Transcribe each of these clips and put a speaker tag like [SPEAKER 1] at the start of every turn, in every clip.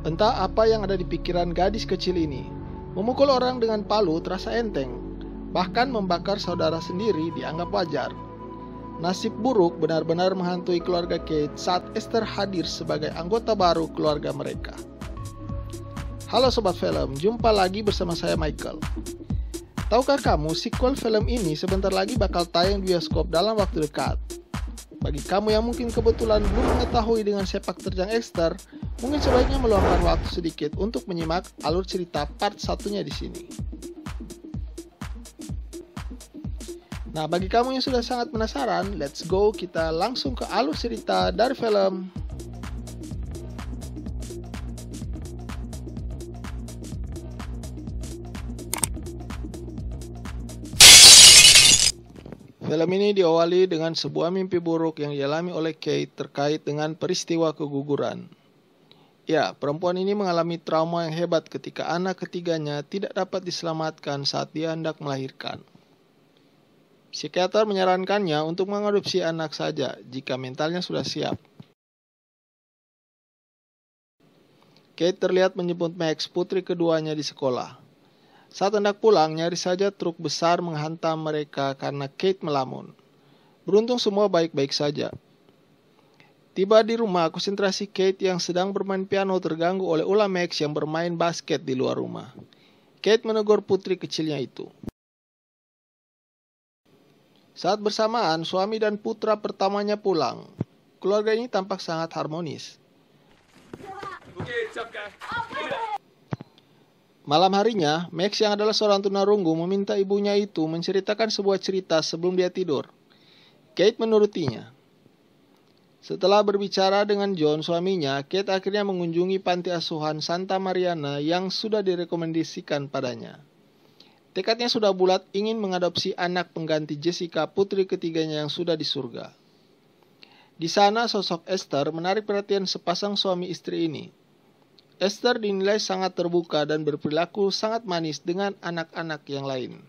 [SPEAKER 1] Entah apa yang ada di pikiran gadis kecil ini. Memukul orang dengan palu terasa enteng. Bahkan membakar saudara sendiri dianggap wajar. Nasib buruk benar-benar menghantui keluarga Kate saat Esther hadir sebagai anggota baru keluarga mereka. Halo Sobat Film, jumpa lagi bersama saya Michael. Tahukah kamu sequel film ini sebentar lagi bakal tayang di bioskop dalam waktu dekat? Bagi kamu yang mungkin kebetulan belum mengetahui dengan sepak terjang Esther, mungkin sebaiknya meluangkan waktu sedikit untuk menyimak alur cerita part satunya di sini. Nah, bagi kamu yang sudah sangat penasaran, let's go, kita langsung ke alur cerita dari film. Film ini diawali dengan sebuah mimpi buruk yang dialami oleh Kate terkait dengan peristiwa keguguran. Ya, perempuan ini mengalami trauma yang hebat ketika anak ketiganya tidak dapat diselamatkan saat dia hendak melahirkan. Psikiater menyarankannya untuk mengadopsi anak saja jika mentalnya sudah siap. Kate terlihat menjemput Max, putri keduanya, di sekolah. Saat hendak pulang, nyaris saja truk besar menghantam mereka karena Kate melamun. Beruntung semua baik-baik saja. Tiba di rumah, konsentrasi Kate yang sedang bermain piano terganggu oleh ulah Max yang bermain basket di luar rumah. Kate menegur putri kecilnya itu. Saat bersamaan, suami dan putra pertamanya pulang. Keluarga ini tampak sangat harmonis. Malam harinya, Max yang adalah seorang tunarunggu meminta ibunya itu menceritakan sebuah cerita sebelum dia tidur. Kate menurutinya. Setelah berbicara dengan John, suaminya, Kate akhirnya mengunjungi panti asuhan Santa Mariana yang sudah direkomendasikan padanya. Tekadnya sudah bulat ingin mengadopsi anak pengganti Jessica, putri ketiganya yang sudah di surga. Di sana sosok Esther menarik perhatian sepasang suami istri ini. Esther dinilai sangat terbuka dan berperilaku sangat manis dengan anak-anak yang lain.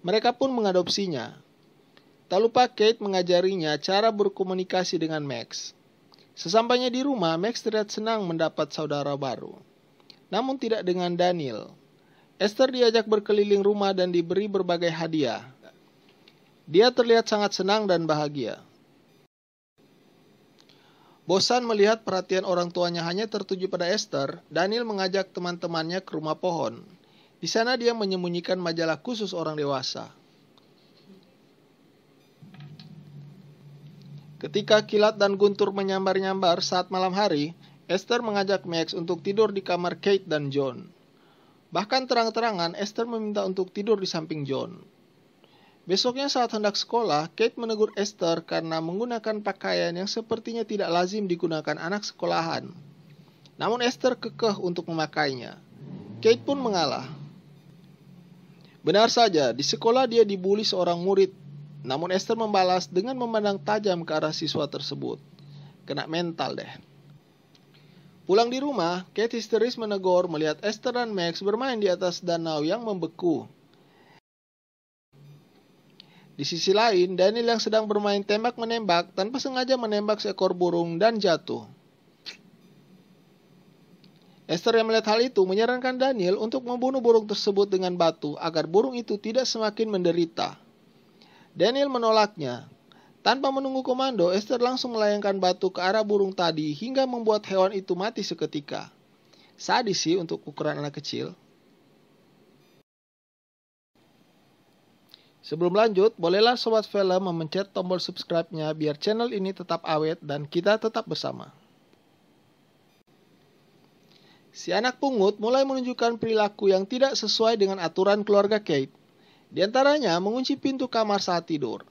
[SPEAKER 1] Mereka pun mengadopsinya. Tak lupa Kate mengajarinya cara berkomunikasi dengan Max. Sesampainya di rumah, Max terlihat senang mendapat saudara baru. Namun tidak dengan Daniel. Esther diajak berkeliling rumah dan diberi berbagai hadiah. Dia terlihat sangat senang dan bahagia. Bosan melihat perhatian orang tuanya hanya tertuju pada Esther, Daniel mengajak teman-temannya ke rumah pohon. Di sana dia menyembunyikan majalah khusus orang dewasa. Ketika kilat dan guntur menyambar-nyambar saat malam hari, Esther mengajak Max untuk tidur di kamar Kate dan John. Bahkan terang-terangan Esther meminta untuk tidur di samping John. Besoknya saat hendak sekolah, Kate menegur Esther karena menggunakan pakaian yang sepertinya tidak lazim digunakan anak sekolahan. Namun Esther kekeh untuk memakainya. Kate pun mengalah. Benar saja, di sekolah dia dibuli seorang murid. Namun Esther membalas dengan memandang tajam ke arah siswa tersebut. Kena mental deh. Pulang di rumah, Kate histeris menegur melihat Esther dan Max bermain di atas danau yang membeku. Di sisi lain, Daniel yang sedang bermain tembak-menembak tanpa sengaja menembak seekor burung dan jatuh. Esther yang melihat hal itu menyarankan Daniel untuk membunuh burung tersebut dengan batu agar burung itu tidak semakin menderita. Daniel menolaknya. Tanpa menunggu komando, Esther langsung melayangkan batu ke arah burung tadi hingga membuat hewan itu mati seketika. Sadis sih untuk ukuran anak kecil. Sebelum lanjut, bolehlah Sobat Film memencet tombol subscribe-nya biar channel ini tetap awet dan kita tetap bersama. Si anak pungut mulai menunjukkan perilaku yang tidak sesuai dengan aturan keluarga Kate. Di antaranya mengunci pintu kamar saat tidur.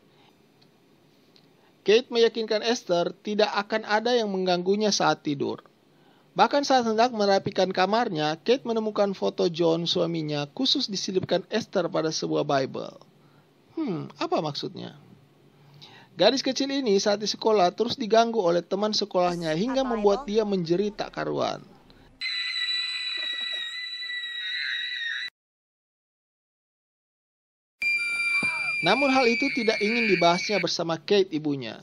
[SPEAKER 1] Kate meyakinkan Esther tidak akan ada yang mengganggunya saat tidur. Bahkan saat hendak merapikan kamarnya, Kate menemukan foto John, suaminya, khusus diselipkan Esther pada sebuah Bible. Apa maksudnya? Gadis kecil ini saat di sekolah terus diganggu oleh teman sekolahnya hingga membuat dia menjerit tak karuan. Namun hal itu tidak ingin dibahasnya bersama Kate ibunya.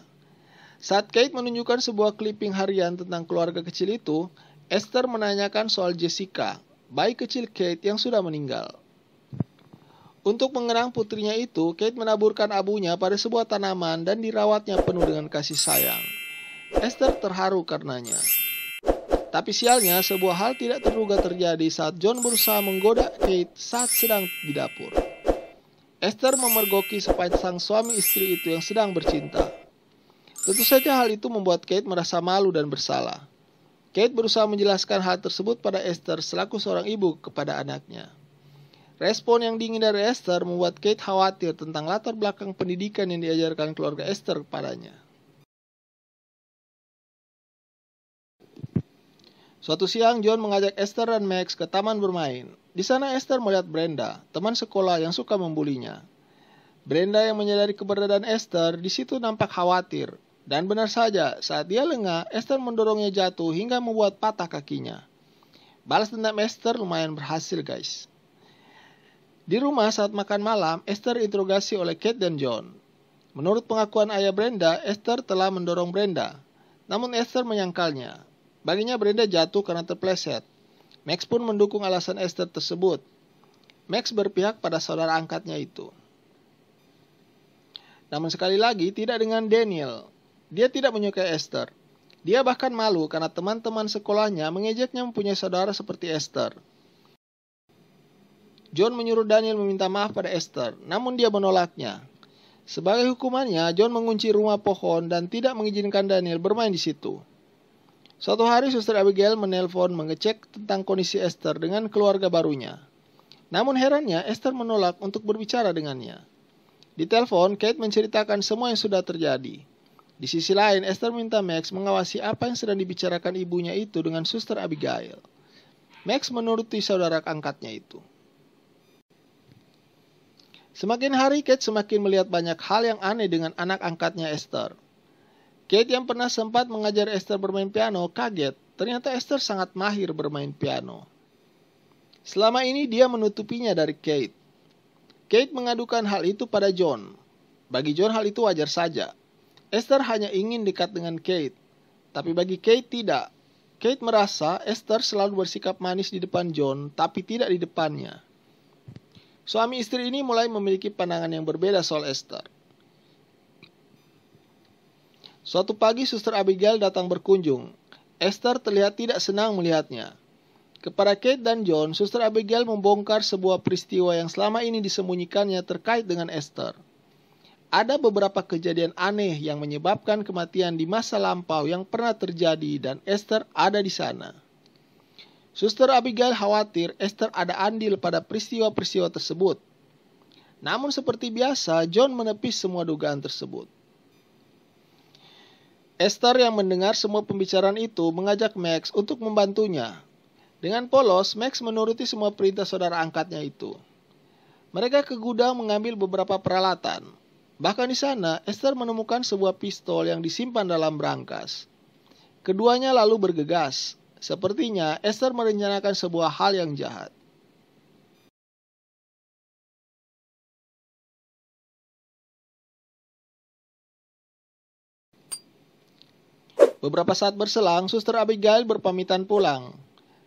[SPEAKER 1] Saat Kate menunjukkan sebuah clipping harian tentang keluarga kecil itu, Esther menanyakan soal Jessica, bayi kecil Kate yang sudah meninggal. Untuk mengenang putrinya itu, Kate menaburkan abunya pada sebuah tanaman dan dirawatnya penuh dengan kasih sayang. Esther terharu karenanya. Tapi sialnya, sebuah hal tidak terduga terjadi saat John berusaha menggoda Kate saat sedang di dapur. Esther memergoki sepasang suami istri itu yang sedang bercinta. Tentu saja hal itu membuat Kate merasa malu dan bersalah. Kate berusaha menjelaskan hal tersebut pada Esther selaku seorang ibu kepada anaknya. Respon yang dingin dari Esther membuat Kate khawatir tentang latar belakang pendidikan yang diajarkan keluarga Esther kepadanya. Suatu siang, John mengajak Esther dan Max ke taman bermain. Di sana Esther melihat Brenda, teman sekolah yang suka membulinya. Brenda yang menyadari keberadaan Esther di situ nampak khawatir. Dan benar saja, saat dia lengah, Esther mendorongnya jatuh hingga membuat patah kakinya. Balas dendam Esther lumayan berhasil, guys. Di rumah saat makan malam, Esther interogasi oleh Kate dan John. Menurut pengakuan ayah Brenda, Esther telah mendorong Brenda. Namun Esther menyangkalnya. Baginya Brenda jatuh karena terpleset. Max pun mendukung alasan Esther tersebut. Max berpihak pada saudara angkatnya itu. Namun sekali lagi tidak dengan Daniel. Dia tidak menyukai Esther. Dia bahkan malu karena teman-teman sekolahnya mengejeknya mempunyai saudara seperti Esther. John menyuruh Daniel meminta maaf pada Esther, namun dia menolaknya. Sebagai hukumannya, John mengunci rumah pohon dan tidak mengizinkan Daniel bermain di situ. Suatu hari, Suster Abigail menelpon mengecek tentang kondisi Esther dengan keluarga barunya. Namun herannya, Esther menolak untuk berbicara dengannya. Di telepon, Kate menceritakan semua yang sudah terjadi. Di sisi lain, Esther minta Max mengawasi apa yang sedang dibicarakan ibunya itu dengan Suster Abigail. Max menuruti saudara angkatnya itu. Semakin hari, Kate semakin melihat banyak hal yang aneh dengan anak angkatnya Esther. Kate yang pernah sempat mengajar Esther bermain piano kaget, ternyata Esther sangat mahir bermain piano. Selama ini dia menutupinya dari Kate. Kate mengadukan hal itu pada John. Bagi John hal itu wajar saja. Esther hanya ingin dekat dengan Kate, tapi bagi Kate tidak. Kate merasa Esther selalu bersikap manis di depan John, tapi tidak di depannya. Suami istri ini mulai memiliki pandangan yang berbeda soal Esther. Suatu pagi Suster Abigail datang berkunjung. Esther terlihat tidak senang melihatnya. Kepada Kate dan John, Suster Abigail membongkar sebuah peristiwa yang selama ini disembunyikannya terkait dengan Esther. Ada beberapa kejadian aneh yang menyebabkan kematian di masa lampau yang pernah terjadi dan Esther ada di sana. Suster Abigail khawatir Esther ada andil pada peristiwa-peristiwa tersebut. Namun seperti biasa, John menepis semua dugaan tersebut. Esther yang mendengar semua pembicaraan itu mengajak Max untuk membantunya. Dengan polos, Max menuruti semua perintah saudara angkatnya itu. Mereka ke gudang mengambil beberapa peralatan. Bahkan di sana, Esther menemukan sebuah pistol yang disimpan dalam brankas. Keduanya lalu bergegas. Sepertinya Esther merencanakan sebuah hal yang jahat. Beberapa saat berselang, Suster Abigail berpamitan pulang.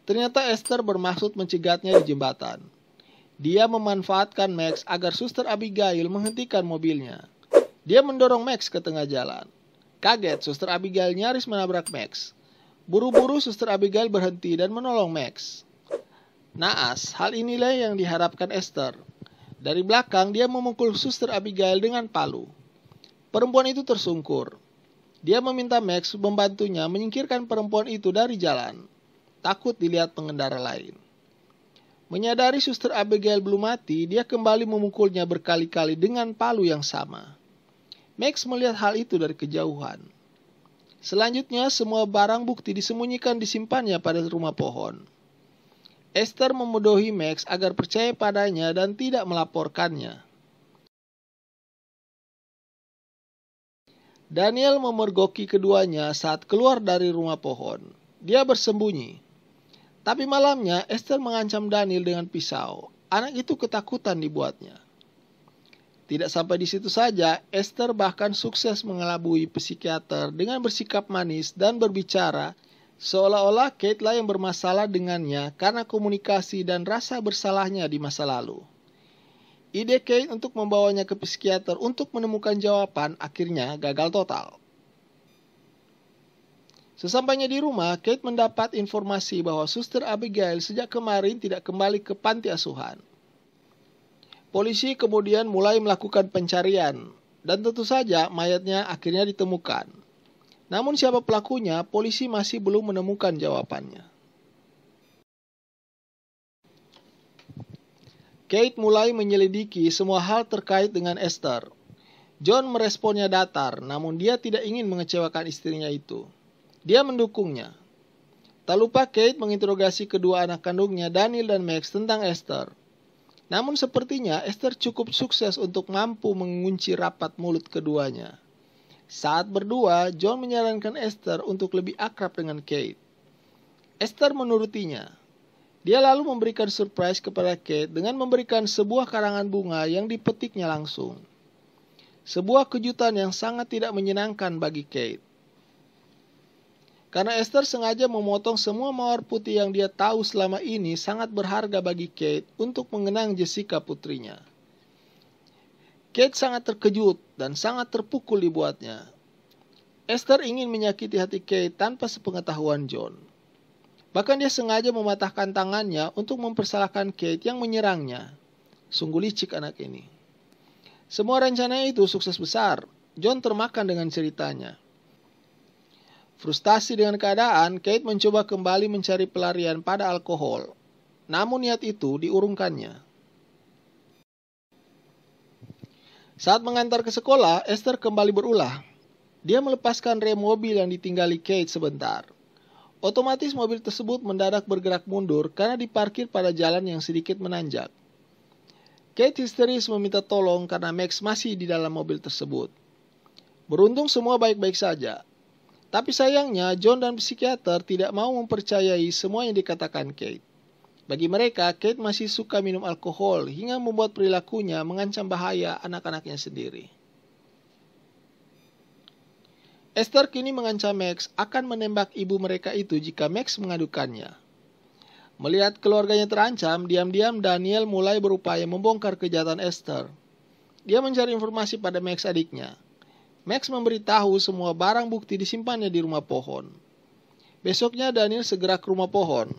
[SPEAKER 1] Ternyata Esther bermaksud mencegatnya di jembatan. Dia memanfaatkan Max agar Suster Abigail menghentikan mobilnya. Dia mendorong Max ke tengah jalan. Kaget, Suster Abigail nyaris menabrak Max. Buru-buru Suster Abigail berhenti dan menolong Max. Naas, hal inilah yang diharapkan Esther. Dari belakang, dia memukul Suster Abigail dengan palu. Perempuan itu tersungkur. Dia meminta Max membantunya menyingkirkan perempuan itu dari jalan. Takut dilihat pengendara lain. Menyadari Suster Abigail belum mati, dia kembali memukulnya berkali-kali dengan palu yang sama. Max melihat hal itu dari kejauhan. Selanjutnya, semua barang bukti disembunyikan disimpannya pada rumah pohon. Esther memodohi Max agar percaya padanya dan tidak melaporkannya. Daniel memergoki keduanya saat keluar dari rumah pohon. Dia bersembunyi. Tapi malamnya, Esther mengancam Daniel dengan pisau. Anak itu ketakutan dibuatnya. Tidak sampai di situ saja, Esther bahkan sukses mengelabui psikiater dengan bersikap manis dan berbicara Seolah-olah Kate lah yang bermasalah dengannya karena komunikasi dan rasa bersalahnya di masa lalu. Ide Kate untuk membawanya ke psikiater untuk menemukan jawaban akhirnya gagal total. Sesampainya di rumah, Kate mendapat informasi bahwa Suster Abigail sejak kemarin tidak kembali ke panti asuhan. Polisi kemudian mulai melakukan pencarian, dan tentu saja mayatnya akhirnya ditemukan. Namun siapa pelakunya, polisi masih belum menemukan jawabannya. Kate mulai menyelidiki semua hal terkait dengan Esther. John meresponnya datar, namun dia tidak ingin mengecewakan istrinya itu. Dia mendukungnya. Tak lupa Kate menginterogasi kedua anak kandungnya, Daniel dan Max, tentang Esther. Namun sepertinya Esther cukup sukses untuk mampu mengunci rapat mulut keduanya. Saat berdua, John menyarankan Esther untuk lebih akrab dengan Kate. Esther menurutinya. Dia lalu memberikan surprise kepada Kate dengan memberikan sebuah karangan bunga yang dipetiknya langsung. Sebuah kejutan yang sangat tidak menyenangkan bagi Kate. Karena Esther sengaja memotong semua mawar putih yang dia tahu selama ini sangat berharga bagi Kate untuk mengenang Jessica putrinya. Kate sangat terkejut dan sangat terpukul dibuatnya. Esther ingin menyakiti hati Kate tanpa sepengetahuan John. Bahkan dia sengaja mematahkan tangannya untuk mempersalahkan Kate yang menyerangnya. Sungguh licik anak ini. Semua rencana itu sukses besar. John termakan dengan ceritanya. Frustasi dengan keadaan, Kate mencoba kembali mencari pelarian pada alkohol. Namun niat itu diurungkannya. Saat mengantar ke sekolah, Esther kembali berulah. Dia melepaskan rem mobil yang ditinggali Kate sebentar. Otomatis mobil tersebut mendadak bergerak mundur karena diparkir pada jalan yang sedikit menanjak. Kate histeris meminta tolong karena Max masih di dalam mobil tersebut. Beruntung semua baik-baik saja. Tapi sayangnya John dan psikiater tidak mau mempercayai semua yang dikatakan Kate. Bagi mereka, Kate masih suka minum alkohol hingga membuat perilakunya mengancam bahaya anak-anaknya sendiri. Esther kini mengancam Max akan menembak ibu mereka itu jika Max mengadukannya. Melihat keluarganya terancam, diam-diam Daniel mulai berupaya membongkar kejahatan Esther. Dia mencari informasi pada Max adiknya. Max memberitahu semua barang bukti disimpannya di rumah pohon. Besoknya Daniel segera ke rumah pohon.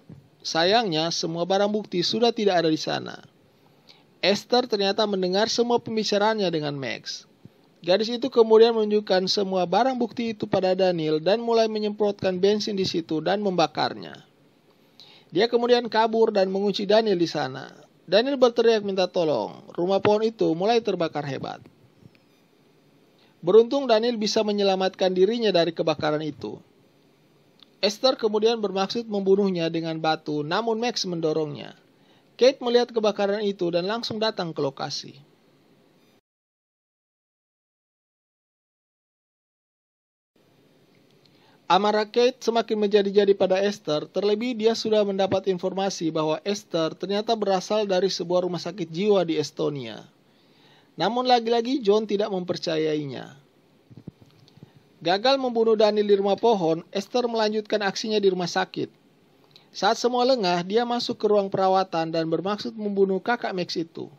[SPEAKER 1] Sayangnya semua barang bukti sudah tidak ada di sana. Esther ternyata mendengar semua pembicaraannya dengan Max. Gadis itu kemudian menunjukkan semua barang bukti itu pada Daniel dan mulai menyemprotkan bensin di situ dan membakarnya. Dia kemudian kabur dan mengunci Daniel di sana. Daniel berteriak minta tolong. Rumah pohon itu mulai terbakar hebat. Beruntung Daniel bisa menyelamatkan dirinya dari kebakaran itu. Esther kemudian bermaksud membunuhnya dengan batu, namun Max mendorongnya. Kate melihat kebakaran itu dan langsung datang ke lokasi. Amarah Kate semakin menjadi-jadi pada Esther, terlebih dia sudah mendapat informasi bahwa Esther ternyata berasal dari sebuah rumah sakit jiwa di Estonia. Namun lagi-lagi John tidak mempercayainya. Gagal membunuh Daniel di rumah pohon, Esther melanjutkan aksinya di rumah sakit. Saat semua lengah, dia masuk ke ruang perawatan dan bermaksud membunuh kakak Max itu.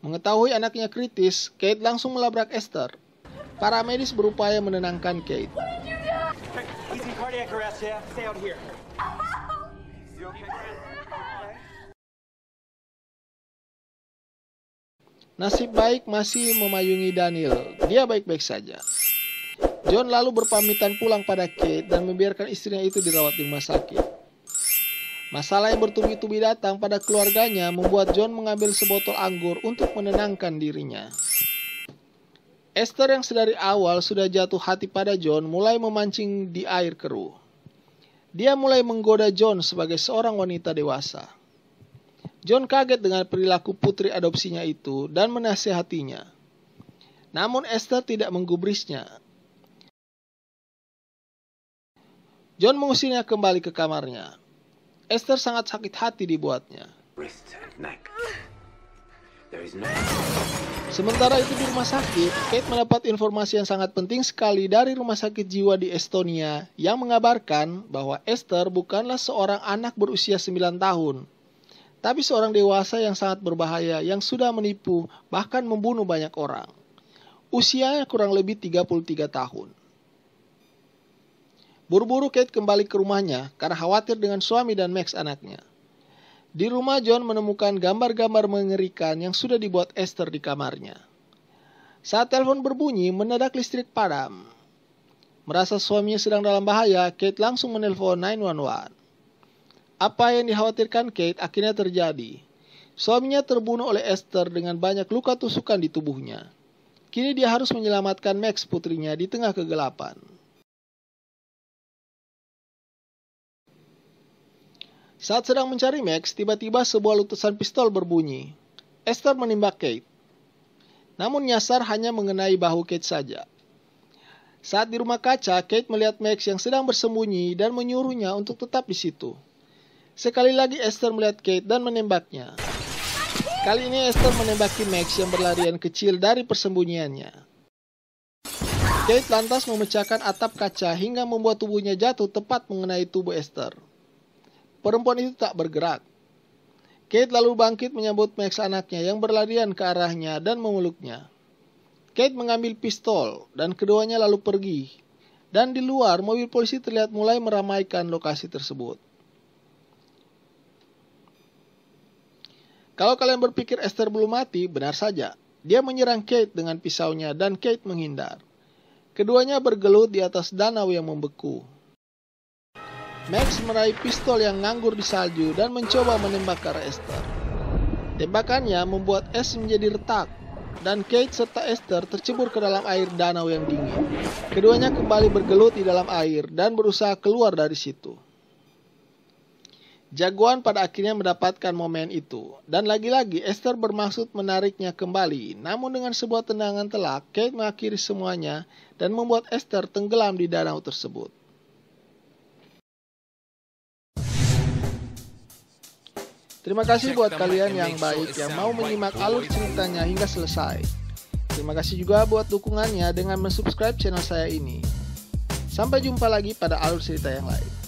[SPEAKER 1] Mengetahui anaknya kritis, Kate langsung melabrak Esther. Para medis berupaya menenangkan Kate. Nasib baik masih memayungi Daniel. Dia baik-baik saja. John lalu berpamitan pulang pada Kate dan membiarkan istrinya itu dirawat di rumah sakit. Masalah yang bertubi-tubi datang pada keluarganya membuat John mengambil sebotol anggur untuk menenangkan dirinya. Esther yang sedari awal sudah jatuh hati pada John mulai memancing di air keruh. Dia mulai menggoda John sebagai seorang wanita dewasa. John kaget dengan perilaku putri adopsinya itu dan menasihatinya. Namun Esther tidak menggubrisnya. John mengusirnya kembali ke kamarnya. Esther sangat sakit hati dibuatnya. Sementara itu di rumah sakit, Kate mendapat informasi yang sangat penting sekali dari rumah sakit jiwa di Estonia yang mengabarkan bahwa Esther bukanlah seorang anak berusia 9 tahun, tapi seorang dewasa yang sangat berbahaya yang sudah menipu bahkan membunuh banyak orang. Usianya kurang lebih 33 tahun. Buru-buru Kate kembali ke rumahnya karena khawatir dengan suami dan Max anaknya. Di rumah, John menemukan gambar-gambar mengerikan yang sudah dibuat Esther di kamarnya. Saat telepon berbunyi, mendadak listrik padam. Merasa suaminya sedang dalam bahaya, Kate langsung menelpon 911. Apa yang dikhawatirkan Kate akhirnya terjadi. Suaminya terbunuh oleh Esther dengan banyak luka tusukan di tubuhnya. Kini dia harus menyelamatkan Max putrinya di tengah kegelapan. Saat sedang mencari Max, tiba-tiba sebuah letusan pistol berbunyi. Esther menembak Kate. Namun nyasar hanya mengenai bahu Kate saja. Saat di rumah kaca, Kate melihat Max yang sedang bersembunyi dan menyuruhnya untuk tetap di situ. Sekali lagi Esther melihat Kate dan menembaknya. Kali ini Esther menembaki Max yang berlarian kecil dari persembunyiannya. Kate lantas memecahkan atap kaca hingga membuat tubuhnya jatuh tepat mengenai tubuh Esther. Perempuan itu tak bergerak. Kate lalu bangkit menyambut Max anaknya yang berlarian ke arahnya dan memeluknya. Kate mengambil pistol dan keduanya lalu pergi. Dan di luar, mobil polisi terlihat mulai meramaikan lokasi tersebut. Kalau kalian berpikir Esther belum mati, benar saja. Dia menyerang Kate dengan pisaunya dan Kate menghindar. Keduanya bergelut di atas danau yang membeku. Max meraih pistol yang nganggur di salju dan mencoba menembak ke arah Esther. Tembakannya membuat es menjadi retak, dan Kate serta Esther tercebur ke dalam air danau yang dingin. Keduanya kembali bergelut di dalam air dan berusaha keluar dari situ. Jagoan pada akhirnya mendapatkan momen itu, dan lagi-lagi Esther bermaksud menariknya kembali. Namun dengan sebuah tendangan telak, Kate mengakhiri semuanya dan membuat Esther tenggelam di danau tersebut. Terima kasih buat kalian yang baik yang mau menyimak alur ceritanya hingga selesai. Terima kasih juga buat dukungannya dengan mensubscribe channel saya ini. Sampai jumpa lagi pada alur cerita yang lain.